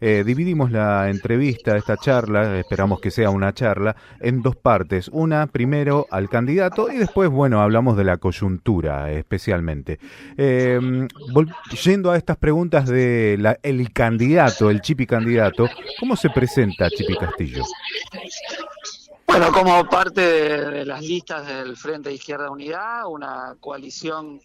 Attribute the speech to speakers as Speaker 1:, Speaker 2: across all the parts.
Speaker 1: Dividimos la entrevista, esta charla, esperamos que sea una charla, en dos partes. Una, primero al candidato y después, bueno, hablamos de la coyuntura especialmente. Yendo a estas preguntas de el candidato, el Chipi candidato, ¿cómo se presenta Chipi Castillo?
Speaker 2: Bueno, como parte de las listas del Frente de Izquierda Unidad, una coalición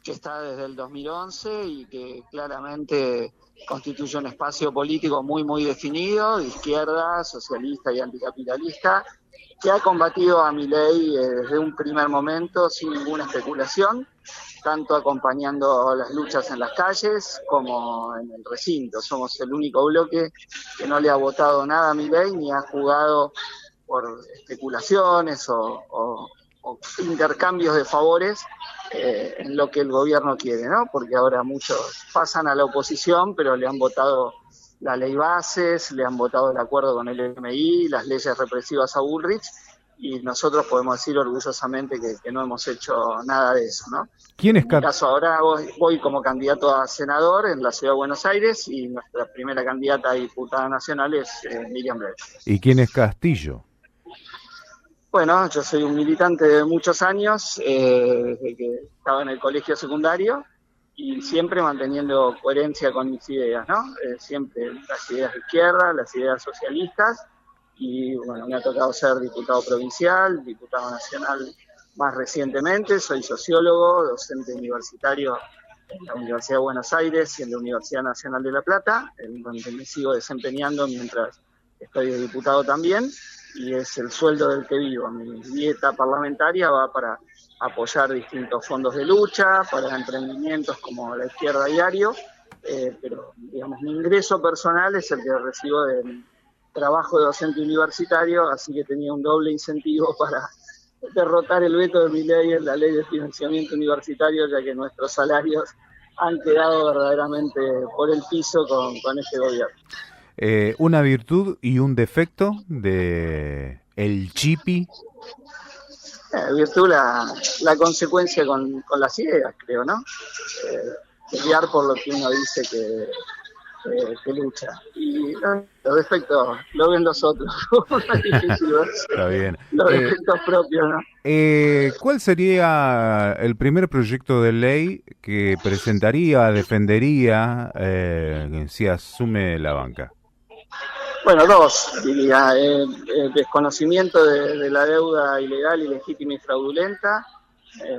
Speaker 2: que está desde el 2011 y que claramente constituye un espacio político muy definido, de izquierda, socialista y anticapitalista, que ha combatido a Milei desde un primer momento sin ninguna especulación, tanto acompañando las luchas en las calles como en el recinto. Somos el único bloque que no le ha votado nada a Milei ni ha jugado por especulaciones o intercambios de favores en lo que el gobierno quiere, ¿no? Porque ahora muchos pasan a la oposición, pero le han votado la ley bases, le han votado el acuerdo con el FMI, las leyes represivas a Bullrich, y nosotros podemos decir orgullosamente que no hemos hecho nada de eso, ¿no?
Speaker 1: ¿Quién es
Speaker 2: En mi caso ahora voy como candidato a senador en la Ciudad de Buenos Aires y nuestra primera candidata a diputada nacional es Miriam Brecht.
Speaker 1: ¿Y quién es Castillo?
Speaker 2: Bueno, yo soy un militante de muchos años, desde que estaba en el colegio secundario y siempre manteniendo coherencia con mis ideas, ¿no? Siempre las ideas de izquierda, las ideas socialistas y bueno, me ha tocado ser diputado provincial, diputado nacional más recientemente, soy sociólogo, docente universitario en la Universidad de Buenos Aires y en la Universidad Nacional de La Plata, en donde me sigo desempeñando mientras estoy de diputado también, y es el sueldo del que vivo. Mi dieta parlamentaria va para apoyar distintos fondos de lucha, para emprendimientos como La Izquierda Diario, pero digamos mi ingreso personal es el que recibo del trabajo de docente universitario, así que tenía un doble incentivo para derrotar el veto de Milei en la ley de financiamiento universitario, ya que nuestros salarios han quedado verdaderamente por el piso con este gobierno.
Speaker 1: Una virtud y un defecto de el Chipi.
Speaker 2: Virtud la consecuencia con las ideas, creo, ¿no? Pelear por lo que uno dice que lucha. Y los defectos lo ven los otros. Es difícil ver
Speaker 1: Está bien.
Speaker 2: los defectos propios, ¿no?
Speaker 1: ¿Cuál sería el primer proyecto de ley que presentaría, defendería si asume la banca?
Speaker 2: Bueno, dos, diría. Desconocimiento de la deuda ilegal, ilegítima y fraudulenta.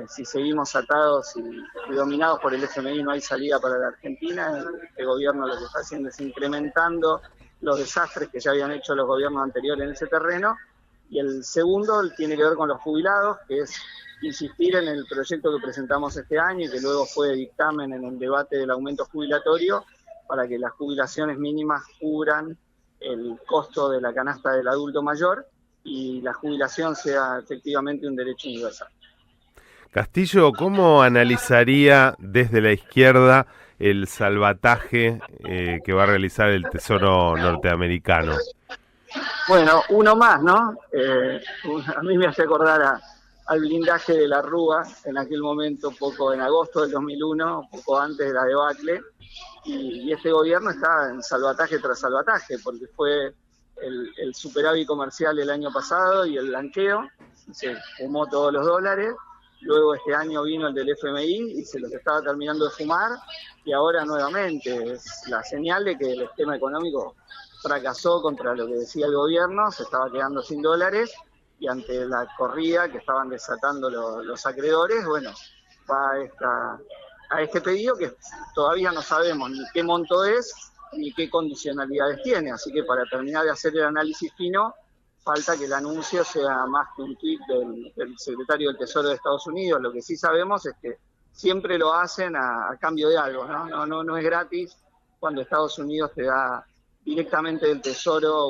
Speaker 2: Si seguimos atados y dominados por el FMI, no hay salida para la Argentina. Este gobierno lo que está haciendo es incrementando los desastres que ya habían hecho los gobiernos anteriores en ese terreno. Y el segundo tiene que ver con los jubilados, que es insistir en el proyecto que presentamos este año y que luego fue dictamen en el debate del aumento jubilatorio, para que las jubilaciones mínimas cubran el costo de la canasta del adulto mayor y la jubilación sea efectivamente un derecho universal.
Speaker 3: Castillo, ¿cómo analizaría desde la izquierda el salvataje que va a realizar el Tesoro norteamericano?
Speaker 2: Bueno, uno más, ¿no? A mí me hace acordar al blindaje de la Rúa en aquel momento, poco en agosto del 2001, poco antes de la debacle, y este gobierno está en salvataje tras salvataje, porque fue el superávit comercial el año pasado y el blanqueo, se fumó todos los dólares. Luego este año vino el del FMI y se los estaba terminando de fumar, y ahora nuevamente es la señal de que el esquema económico fracasó contra lo que decía el gobierno, se estaba quedando sin dólares, y ante la corrida que estaban desatando los acreedores, bueno, va a este pedido que todavía no sabemos ni qué monto es ni qué condicionalidades tiene, así que para terminar de hacer el análisis fino, falta que el anuncio sea más que un tuit del secretario del Tesoro de Estados Unidos. Lo que sí sabemos es que siempre lo hacen a cambio de algo, ¿no? No es gratis cuando Estados Unidos te da directamente del Tesoro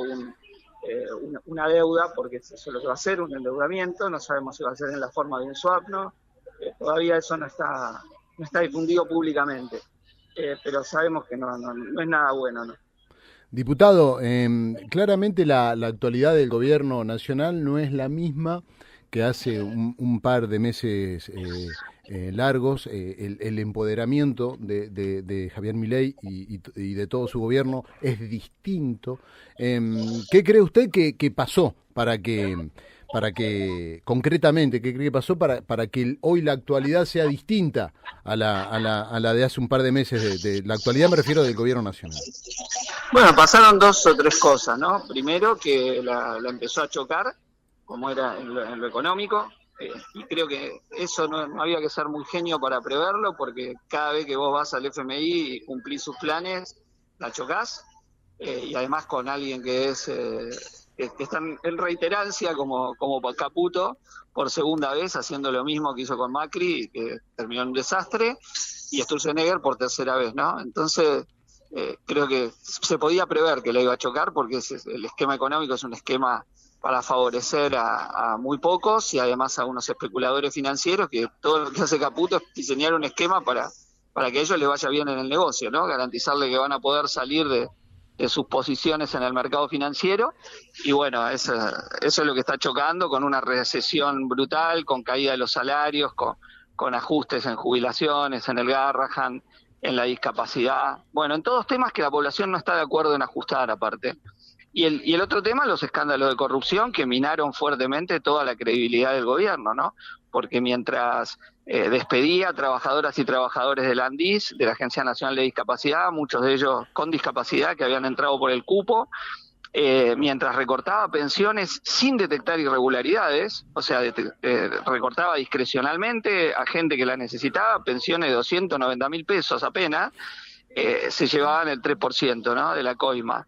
Speaker 2: una deuda, porque eso es lo que va a ser, un endeudamiento. No sabemos si va a ser en la forma de un swap, ¿no? Todavía eso no está difundido públicamente, pero sabemos que no es nada bueno, ¿no?
Speaker 4: Diputado, claramente la actualidad del gobierno nacional no es la misma que hace un par de meses largos, el empoderamiento de Javier Milei y de todo su gobierno es distinto. ¿Qué cree usted que pasó para que concretamente, qué cree que pasó para que hoy la actualidad sea distinta a la de hace un par de meses? De la actualidad me refiero del gobierno nacional.
Speaker 2: Bueno, pasaron dos o tres cosas, ¿no? Primero que la empezó a chocar, como era en lo económico, y creo que eso no había que ser muy genio para preverlo, porque cada vez que vos vas al FMI y cumplís sus planes, la chocás, y además con alguien que está en reiterancia como Caputo, por segunda vez haciendo lo mismo que hizo con Macri, que terminó en un desastre, y Sturzenegger por tercera vez, ¿no? Entonces, creo que se podía prever que la iba a chocar, porque el esquema económico es un esquema para favorecer a muy pocos y además a unos especuladores financieros, que todo lo que hace Caputo es diseñar un esquema para que a ellos les vaya bien en el negocio, ¿no? Garantizarle que van a poder salir de sus posiciones en el mercado financiero, y bueno, eso es lo que está chocando, con una recesión brutal, con caída de los salarios, con ajustes en jubilaciones, en el Garrahan, en la discapacidad, bueno, en todos temas que la población no está de acuerdo en ajustar aparte. Y el otro tema, los escándalos de corrupción que minaron fuertemente toda la credibilidad del gobierno, ¿no? Porque mientras despedía a trabajadoras y trabajadores del ANDIS, de la Agencia Nacional de Discapacidad, muchos de ellos con discapacidad que habían entrado por el cupo, mientras recortaba pensiones sin detectar irregularidades, o sea, recortaba discrecionalmente a gente que la necesitaba, pensiones de 290.000 pesos apenas, se llevaban el 3%, ¿no?, de la coima.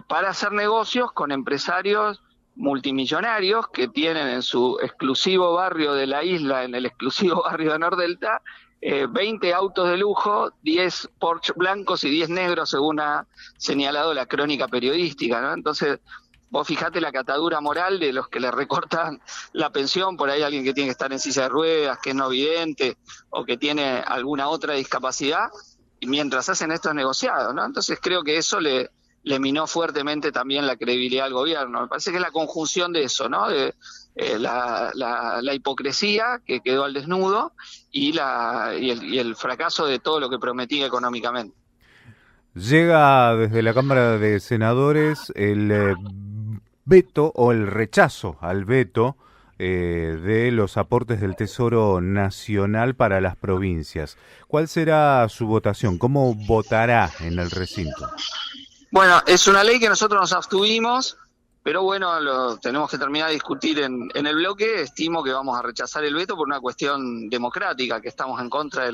Speaker 2: Para hacer negocios con empresarios multimillonarios que tienen en su exclusivo barrio de la isla, en el exclusivo barrio de Nordelta, 20 autos de lujo, 10 Porsche blancos y 10 negros, según ha señalado la crónica periodística, ¿no? Entonces, vos fijate la catadura moral de los que le recortan la pensión, por ahí alguien que tiene que estar en silla de ruedas, que es no vidente o que tiene alguna otra discapacidad, y mientras hacen estos negociados, ¿no? Entonces creo que eso le minó fuertemente también la credibilidad del gobierno. Me parece que es la conjunción de eso, ¿no? De la hipocresía que quedó al desnudo y el fracaso de todo lo que prometía económicamente.
Speaker 1: Llega desde la Cámara de Senadores el veto o el rechazo al veto de los aportes del Tesoro Nacional para las provincias. ¿Cuál será su votación? ¿Cómo votará en el recinto?
Speaker 2: Bueno, es una ley que nosotros nos abstuvimos, pero bueno, lo tenemos que terminar de discutir en el bloque. Estimo que vamos a rechazar el veto por una cuestión democrática, que estamos en contra de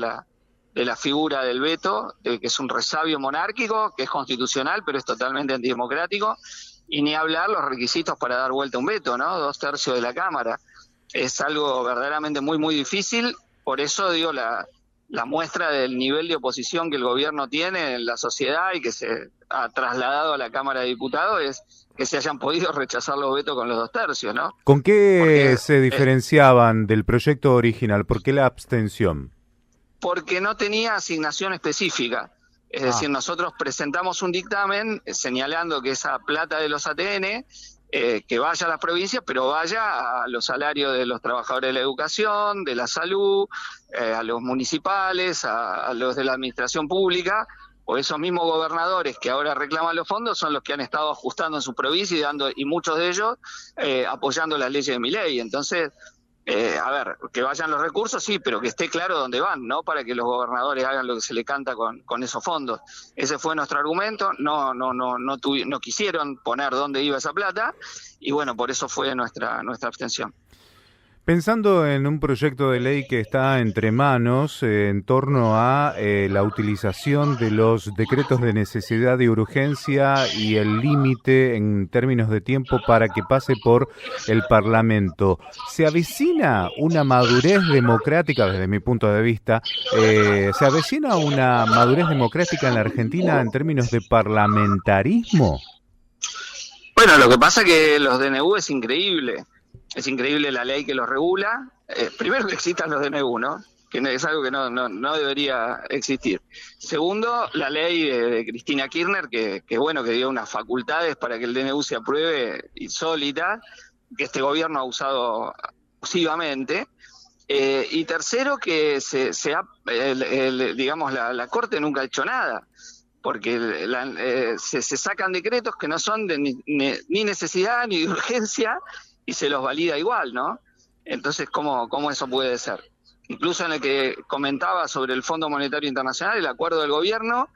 Speaker 2: la figura del veto, que es un resabio monárquico, que es constitucional, pero es totalmente antidemocrático, y ni hablar los requisitos para dar vuelta a un veto, ¿no? 2/3 de la Cámara. Es algo verdaderamente muy, muy difícil, por eso digo la muestra del nivel de oposición que el gobierno tiene en la sociedad y que se ha trasladado a la Cámara de Diputados es que se hayan podido rechazar los vetos con los 2/3, ¿no?
Speaker 1: ¿Con qué se diferenciaban del proyecto original? ¿Por qué la abstención?
Speaker 2: Porque no tenía asignación específica. Es decir, nosotros presentamos un dictamen señalando que esa plata de los ATN que vaya a las provincias, pero vaya a los salarios de los trabajadores de la educación, de la salud, a los municipales, a los de la administración pública, o esos mismos gobernadores que ahora reclaman los fondos son los que han estado ajustando en su provincia y muchos de ellos apoyando las leyes de Milei. Entonces, a ver, que vayan los recursos, sí, pero que esté claro dónde van, ¿no? Para que los gobernadores hagan lo que se le canta con esos fondos. Ese fue nuestro argumento, no quisieron poner dónde iba esa plata, y bueno, por eso fue nuestra abstención.
Speaker 1: Pensando en un proyecto de ley que está entre manos en torno a la utilización de los decretos de necesidad y urgencia y el límite en términos de tiempo para que pase por el Parlamento, ¿se avecina una madurez democrática desde mi punto de vista? ¿Se avecina una madurez democrática en la Argentina en términos de parlamentarismo?
Speaker 2: Bueno, lo que pasa es que los DNU es increíble. Es increíble la ley que los regula. Primero, que existan los DNU, ¿no? Que es algo que no debería existir. Segundo, la ley de Cristina Kirchner, que dio unas facultades para que el DNU se apruebe insólitas, que este gobierno ha usado abusivamente. Y tercero, que digamos, la Corte nunca ha hecho nada, porque se sacan decretos que no son de ni necesidad ni de urgencia y se los valida igual, ¿no? Entonces, ¿cómo eso puede ser? Incluso en el que comentaba sobre el Fondo Monetario Internacional, el acuerdo del gobierno,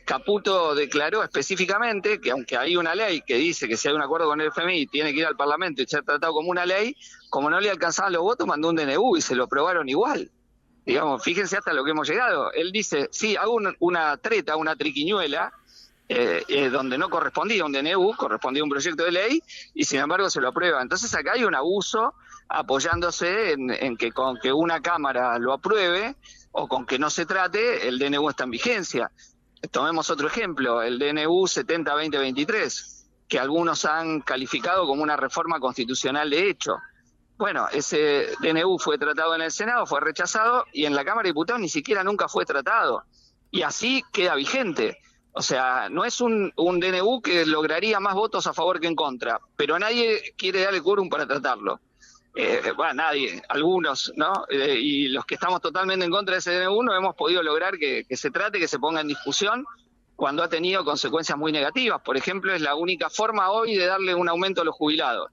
Speaker 2: Caputo declaró específicamente que aunque hay una ley que dice que si hay un acuerdo con el FMI tiene que ir al Parlamento y ser tratado como una ley, como no le alcanzaban los votos, mandó un DNU y se lo aprobaron igual. Digamos, fíjense hasta lo que hemos llegado. Él dice, sí, hago una treta, una triquiñuela, donde no correspondía un DNU, correspondía un proyecto de ley, y sin embargo se lo aprueba. Entonces acá hay un abuso apoyándose en que con que una Cámara lo apruebe o con que no se trate, el DNU está en vigencia. Tomemos otro ejemplo, el DNU 70-2023, que algunos han calificado como una reforma constitucional de hecho. Bueno, ese DNU fue tratado en el Senado, fue rechazado, y en la Cámara de Diputados ni siquiera nunca fue tratado. Y así queda vigente. O sea, no es un DNU que lograría más votos a favor que en contra, pero nadie quiere darle quórum para tratarlo. Bueno, nadie, algunos, ¿no? Y los que estamos totalmente en contra de ese DNU no hemos podido lograr que se trate, que se ponga en discusión, cuando ha tenido consecuencias muy negativas. Por ejemplo, es la única forma hoy de darle un aumento a los jubilados,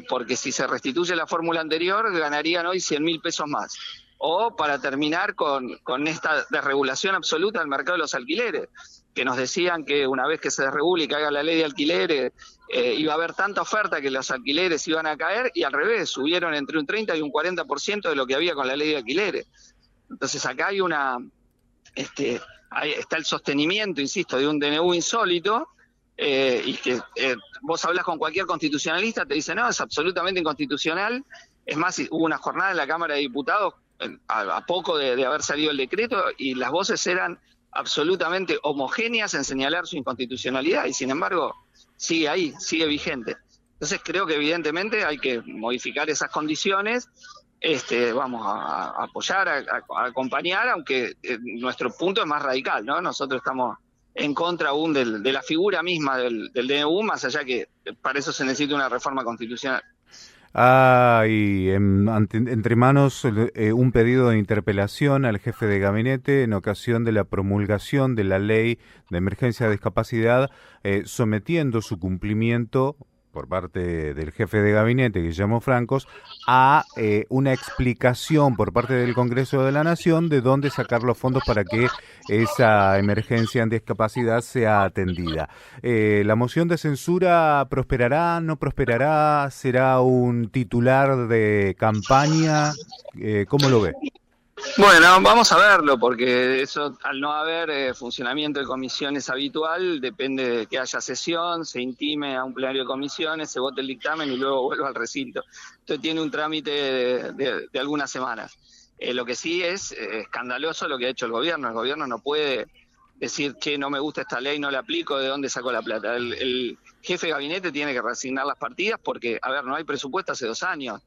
Speaker 2: porque si se restituye la fórmula anterior, ganarían hoy 100.000 pesos más. O para terminar con esta desregulación absoluta del mercado de los alquileres, que nos decían que una vez que se desregule y caiga la ley de alquileres, iba a haber tanta oferta que los alquileres iban a caer, y al revés, subieron entre un 30 y un 40% de lo que había con la ley de alquileres. Entonces acá hay ahí está el sostenimiento, insisto, de un DNU insólito, y que vos hablas con cualquier constitucionalista, te dice, no, es absolutamente inconstitucional. Es más, hubo una jornada en la Cámara de Diputados a poco de haber salido el decreto, y las voces eran absolutamente homogéneas en señalar su inconstitucionalidad, y sin embargo sigue ahí, sigue vigente. Entonces creo que evidentemente hay que modificar esas condiciones. Vamos a apoyar, a acompañar, aunque nuestro punto es más radical, ¿no? Nosotros estamos en contra aún de la figura misma del DNU, más allá que para eso se necesita una reforma constitucional.
Speaker 1: Hay entre manos un pedido de interpelación al jefe de gabinete en ocasión de la promulgación de la ley de emergencia de discapacidad, sometiendo su cumplimiento por parte del jefe de gabinete, Guillermo Francos, a una explicación por parte del Congreso de la Nación de dónde sacar los fondos para que esa emergencia en discapacidad sea atendida. ¿La moción de censura prosperará, no prosperará? ¿Será un titular de campaña? ¿Cómo lo ve?
Speaker 2: Bueno, vamos a verlo, porque eso, al no haber funcionamiento de comisiones habitual, depende de que haya sesión, se intime a un plenario de comisiones, se vote el dictamen y luego vuelva al recinto. Entonces tiene un trámite de algunas semanas. Lo que sí es escandaloso lo que ha hecho el gobierno. El gobierno no puede decir, che, no me gusta esta ley, no la aplico, ¿de dónde sacó la plata? El jefe de gabinete tiene que reasignar las partidas porque, a ver, no hay presupuesto hace 2 años.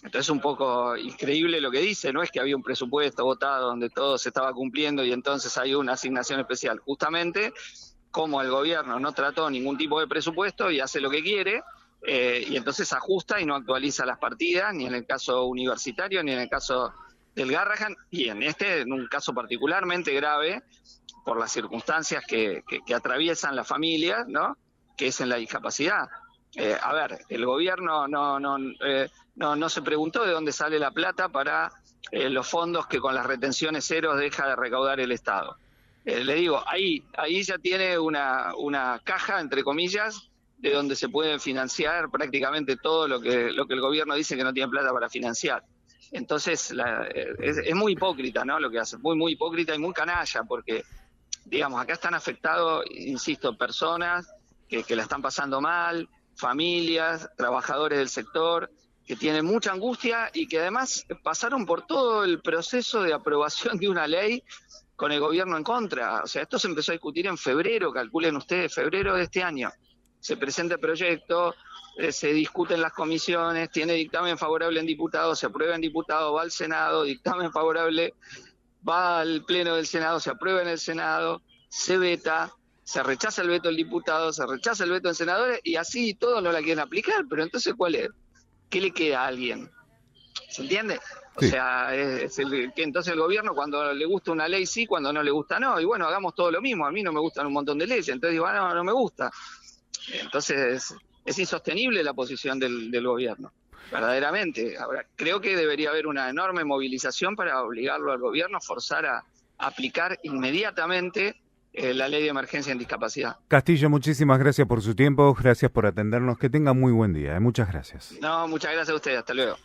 Speaker 2: Entonces es un poco increíble lo que dice, no es que había un presupuesto votado donde todo se estaba cumpliendo y entonces hay una asignación especial. Justamente, como el gobierno no trató ningún tipo de presupuesto y hace lo que quiere, y entonces ajusta y no actualiza las partidas, ni en el caso universitario, ni en el caso del Garrahan, y en un caso particularmente grave, por las circunstancias que atraviesan las familias, ¿no? Que es en la discapacidad. A ver, el gobierno no se preguntó de dónde sale la plata para los fondos que con las retenciones ceros deja de recaudar el Estado. Le digo, ahí ya tiene una caja, entre comillas, de donde se puede financiar prácticamente todo lo que el gobierno dice que no tiene plata para financiar. Entonces es muy hipócrita, ¿no? Lo que hace, muy hipócrita y muy canalla, porque, digamos, acá están afectados, insisto, personas que la están pasando mal, familias, trabajadores del sector, que tienen mucha angustia y que además pasaron por todo el proceso de aprobación de una ley con el gobierno en contra. O sea, esto se empezó a discutir en febrero, calculen ustedes, febrero de este año. Se presenta el proyecto, se discute en las comisiones, tiene dictamen favorable en diputados, se aprueba en diputados, va al Senado, dictamen favorable, va al Pleno del Senado, se aprueba en el Senado, se veta, se rechaza el veto del diputado, se rechaza el veto del senador, y así todos no la quieren aplicar. Pero entonces, ¿cuál es? ¿Qué le queda a alguien? ¿Se entiende? O
Speaker 1: Sí.
Speaker 2: sea, que entonces el gobierno cuando le gusta una ley sí, cuando no le gusta no. Y bueno, hagamos todo lo mismo. A mí no me gustan un montón de leyes, entonces digo, no me gusta. Entonces es insostenible la posición del gobierno, verdaderamente. Ahora, creo que debería haber una enorme movilización para obligarlo al gobierno a forzar a aplicar inmediatamente la ley de emergencia en discapacidad.
Speaker 1: Castillo, muchísimas gracias por su tiempo, gracias por atendernos, que tenga muy buen día, muchas gracias.
Speaker 2: No, muchas gracias a ustedes, hasta luego.